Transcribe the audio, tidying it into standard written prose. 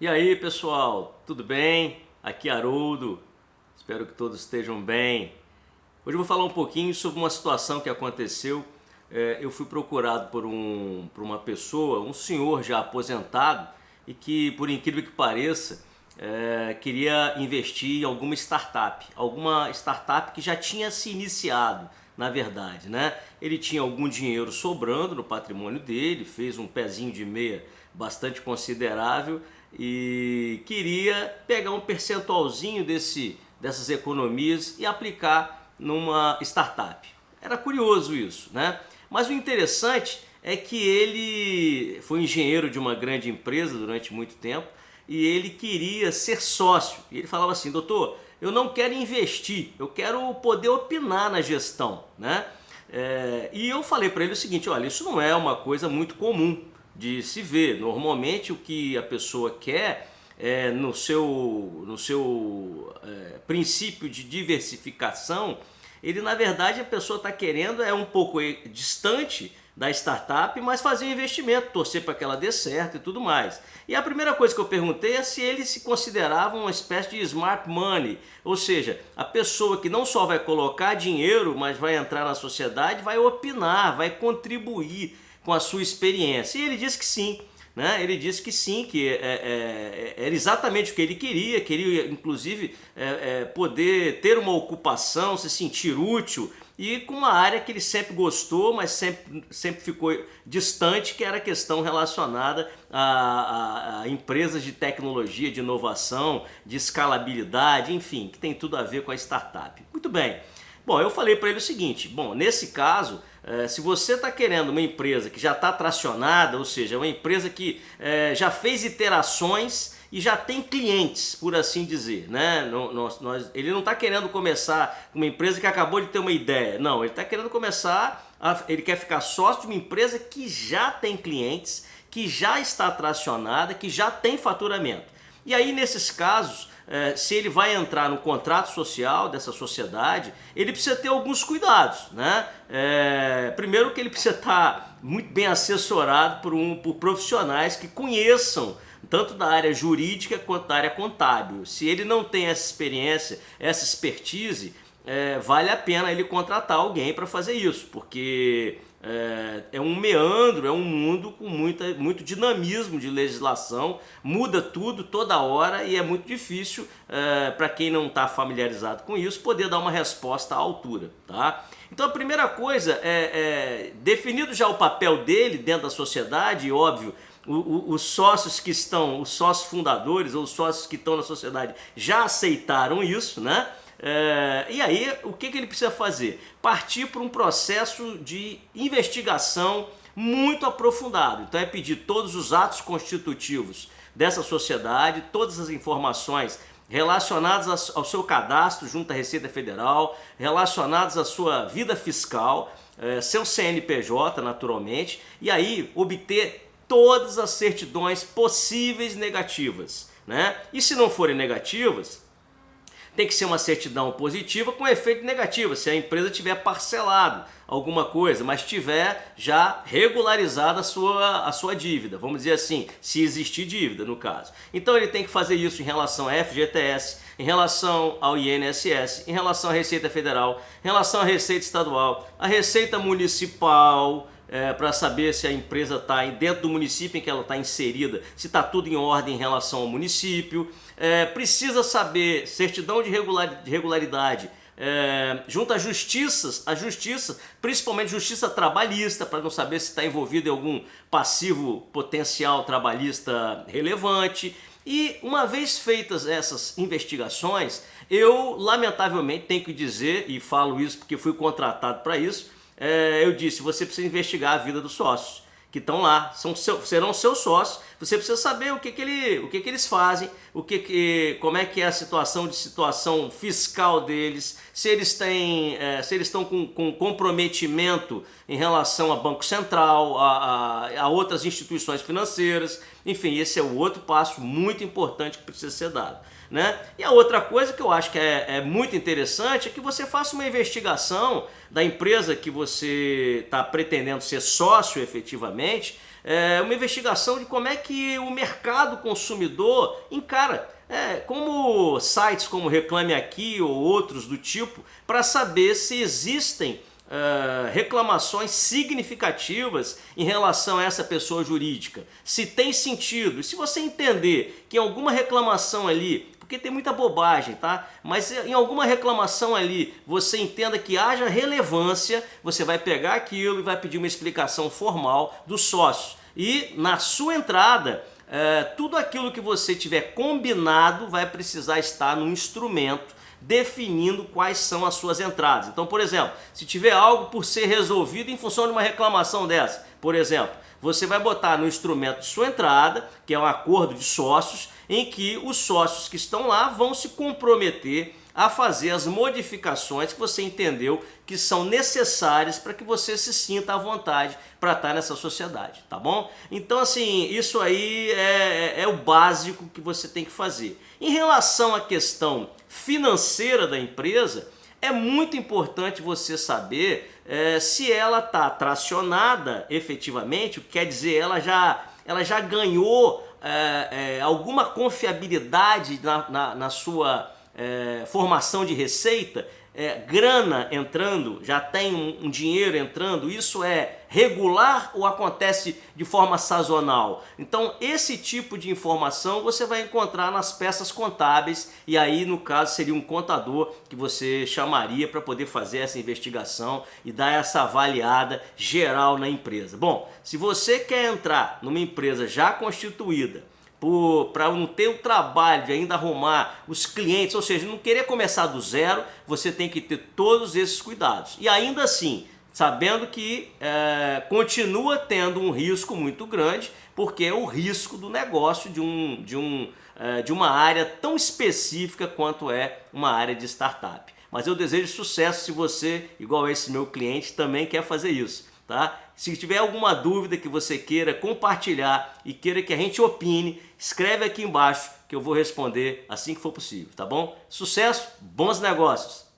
E aí, pessoal, tudo bem? Aqui é Haroldo, espero que todos estejam bem. Hoje eu vou falar um pouquinho sobre uma situação que aconteceu. Eu fui procurado por uma pessoa, um senhor já aposentado e que, por incrível que pareça, queria investir em alguma startup que já tinha se iniciado, na verdade, né? Ele tinha algum dinheiro sobrando no patrimônio dele, fez um pezinho de meia bastante considerável e queria pegar um percentualzinho dessas economias e aplicar numa startup. Era curioso isso, né? Mas o interessante é que ele foi engenheiro de uma grande empresa durante muito tempo e ele queria ser sócio. E ele falava assim: doutor, eu não quero investir, eu quero poder opinar na gestão, né? E eu falei para ele o seguinte: olha, isso não é uma coisa muito comum de se ver. Normalmente o que a pessoa quer no seu princípio de diversificação, ele na verdade a pessoa está querendo um pouco distante da startup, mas fazer um investimento, torcer para que ela dê certo e tudo mais. E a primeira coisa que eu perguntei é se ele se considerava uma espécie de smart money, ou seja, a pessoa que não só vai colocar dinheiro, mas vai entrar na sociedade, vai opinar, vai contribuir com a sua experiência. E ele disse que sim, né? Ele disse que sim, que era exatamente o que ele queria inclusive poder ter uma ocupação, se sentir útil e com uma área que ele sempre gostou, mas sempre ficou distante, que era a questão relacionada a empresas de tecnologia, de inovação, de escalabilidade, enfim, que tem tudo a ver com a startup. Muito bem. Bom, eu falei para ele o seguinte: bom, nesse caso, se você está querendo uma empresa que já está tracionada, ou seja, uma empresa que já fez iterações e já tem clientes, por assim dizer, né? Ele não está querendo começar com uma empresa que acabou de ter uma ideia, não, ele está querendo ele quer ficar sócio de uma empresa que já tem clientes, que já está tracionada, que já tem faturamento. E aí, nesses casos, se ele vai entrar no contrato social dessa sociedade, ele precisa ter alguns cuidados, né? Primeiro que ele precisa estar muito bem assessorado por profissionais que conheçam tanto da área jurídica quanto da área contábil. Se ele não tem essa experiência, essa expertise, vale a pena ele contratar alguém para fazer isso, porque é um meandro, é um mundo com muito dinamismo de legislação, muda tudo toda hora e é muito difícil para quem não está familiarizado com isso poder dar uma resposta à altura, tá? Então a primeira coisa definido já o papel dele dentro da sociedade, e óbvio, os sócios os sócios fundadores ou os sócios que estão na sociedade já aceitaram isso, né? E aí, o que ele precisa fazer? Partir para um processo de investigação muito aprofundado. Então é pedir todos os atos constitutivos dessa sociedade, todas as informações relacionadas ao seu cadastro junto à Receita Federal, relacionadas à sua vida fiscal, seu CNPJ naturalmente, e aí obter todas as certidões possíveis negativas, né? E se não forem negativas, tem que ser uma certidão positiva com efeito negativo, se a empresa tiver parcelado alguma coisa, mas tiver já regularizada a sua dívida, vamos dizer assim, se existir dívida no caso. Então ele tem que fazer isso em relação à FGTS, em relação ao INSS, em relação à Receita Federal, em relação à Receita Estadual, à Receita Municipal, para saber se a empresa está dentro do município em que ela está inserida, se está tudo em ordem em relação ao município. Precisa saber certidão de regularidade junto às justiças, principalmente justiça trabalhista, para não saber se está envolvido em algum passivo potencial trabalhista relevante. E uma vez feitas essas investigações, eu lamentavelmente tenho que dizer, e falo isso porque fui contratado para isso, eu disse: você precisa investigar a vida dos sócios que estão lá, serão seus sócios. Você precisa saber o que eles fazem, como é que é a situação fiscal deles, se eles estão com comprometimento em relação a Banco Central, a outras instituições financeiras. Enfim, esse é o outro passo muito importante que precisa ser dado, né? E a outra coisa que eu acho que é muito interessante é que você faça uma investigação da empresa que você está pretendendo ser sócio efetivamente, uma investigação de como é que o mercado consumidor encara, como sites como Reclame Aqui ou outros do tipo, para saber se existem reclamações significativas em relação a essa pessoa jurídica, se tem sentido. E se você entender que em alguma reclamação ali, porque tem muita bobagem, tá? Mas em alguma reclamação ali você entenda que haja relevância, você vai pegar aquilo e vai pedir uma explicação formal dos sócios. E na sua entrada, tudo aquilo que você tiver combinado vai precisar estar no instrumento definindo quais são as suas entradas. Então, por exemplo, se tiver algo por ser resolvido em função de uma reclamação dessa, por exemplo, você vai botar no instrumento de sua entrada, que é um acordo de sócios, em que os sócios que estão lá vão se comprometer a fazer as modificações que você entendeu que são necessárias para que você se sinta à vontade para estar nessa sociedade, tá bom? Então, assim, isso aí é o básico que você tem que fazer. Em relação à questão financeira da empresa, é muito importante você saber se ela está tracionada efetivamente, o que quer dizer, ela já ganhou alguma confiabilidade na sua formação de receita, grana entrando, já tem um dinheiro entrando, isso é regular ou acontece de forma sazonal? Então esse tipo de informação você vai encontrar nas peças contábeis, e aí no caso seria um contador que você chamaria para poder fazer essa investigação e dar essa avaliada geral na empresa. Bom, se você quer entrar numa empresa já constituída, para não ter o trabalho de ainda arrumar os clientes, ou seja, não querer começar do zero, você tem que ter todos esses cuidados. E ainda assim, sabendo que continua tendo um risco muito grande, porque é o risco do negócio de uma área tão específica quanto é uma área de startup. Mas eu desejo sucesso se você, igual esse meu cliente, também quer fazer isso, tá? Se tiver alguma dúvida que você queira compartilhar e queira que a gente opine, escreve aqui embaixo que eu vou responder assim que for possível, tá bom? Sucesso, bons negócios!